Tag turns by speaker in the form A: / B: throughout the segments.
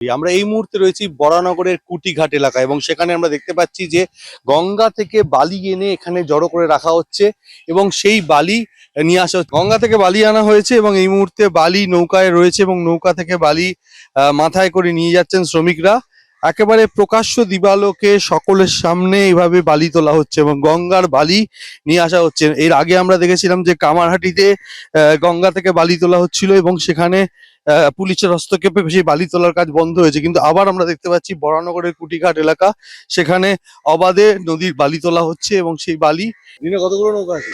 A: আমরা এই মুহূর্তে রয়েছি বরানগরের কুটিঘাট এলাকায় এবং সেখানে আমরা দেখতে পাচ্ছি যে গঙ্গা থেকে বালি এনে এখানে জড়ো করে রাখা হচ্ছে এবং সেই বালি নিয়ে আসা হচ্ছে। গঙ্গা থেকে বালি আনা হয়েছে এবং এই মুহূর্তে বালি নৌকায় রয়েছে এবং নৌকা থেকে বালি মাথায় করে নিয়ে যাচ্ছেন শ্রমিকরা। একেবারে প্রকাশ্য দিবালোকে সকলের সামনে এইভাবে বালি তোলা হচ্ছে এবং গঙ্গার বালি নিয়ে আসা হচ্ছে। এর আগে আমরা দেখেছিলাম যে কামারহাটিতে গঙ্গা থেকে বালি তোলা হচ্ছিল এবং সেখানে পুলিশের হস্তক্ষেপে সেই বালি তোলার কাজ বন্ধ হয়েছে, কিন্তু আবার আমরা দেখতে পাচ্ছি বরানগরের কুটিঘাট এলাকা, সেখানে অবাধে নদীর বালি তোলা হচ্ছে এবং সেই বালি। দিনে কতগুলো নৌকা আছে?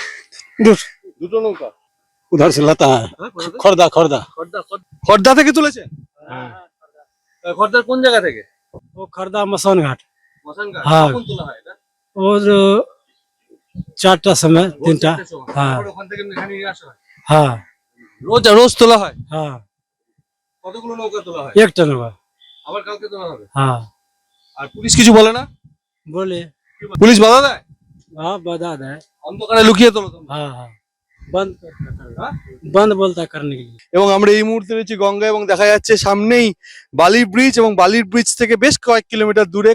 A: দুটো নৌকা।
B: उधर से लाता है खर्दा खर्दा
A: খর্দা থেকে তুলেছেন? খর্দার কোন জায়গা থেকে?
B: वो खर्दा मसान घाट
A: মশানঘাট।
B: হ্যাঁ।
A: কখন তোলা হয় এটা?
B: और 4टा समय 3टा हाँ
A: তারপর ওখান থেকে এখানে নিয়ে আসা হয়।
B: हाँ
A: রোজ রোজ তোলা হয়?
B: हाँ
A: কতগুলো নৌকা তোলা হয়?
B: 1 टन हुआ
A: আবার কালকে তোলা হবে?
B: हाँ
A: আর পুলিশ কিছু বলে না?
B: बोले
A: পুলিশ বাধা দেয়?
B: हाँ बता दे
A: অন্ধকারে লুকিয়ে তোলো তোমরা?
B: हाँ हाँ बंद बोलता करने के लिए।
A: এবং আমরা এই মুহূর্তে রয়েছি গঙ্গা এবং দেখা যাচ্ছে সামনেই বালির ব্রিজ এবং বালির ব্রিজ থেকে বেশ কয়েক কিলোমিটার দূরে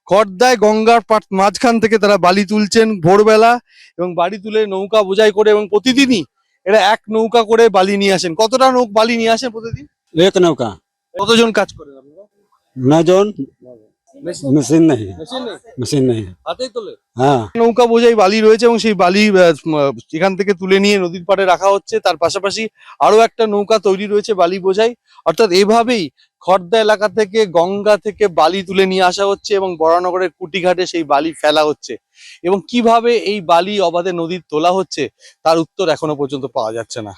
A: খড়দায় গঙ্গার মাঝখান থেকে তারা বালি তুলছেন ভোরবেলা এবং বাড়ি তুলে নৌকা বোঝাই করে এবং প্রতিদিনই এরা এক নৌকা করে বালি নিয়ে আসেন। কতটা বালি নিয়ে আসেন প্রতিদিন?
B: 1 नौका
A: কতজন কাজ করেন আপনারা?
B: 9 जन मशीन नहीं
A: মেশিন নেই,
B: मशीन नहीं
A: হাতেই তোলে।
B: हाँ
A: নৌকা বোঝাই বালি রয়েছে এবং সেই বালি এখান থেকে তুলে নিয়ে নদীর পাড়ে রাখা হচ্ছে। তার পাশাপাশি আরো একটা নৌকা তৈরি রয়েছে বালি বোঝাই। অর্থাৎ এভাবেই খড়দা এলাকা থেকে গঙ্গা থেকে বালি তুলে নিয়ে আসা হচ্ছে এবং বরানগরের কুটিঘাটে সেই বালি ফেলা হচ্ছে। এবং কিভাবে এই বালি অবাধে নদীর তোলা হচ্ছে তার উত্তর এখনো পর্যন্ত পাওয়া যাচ্ছে না।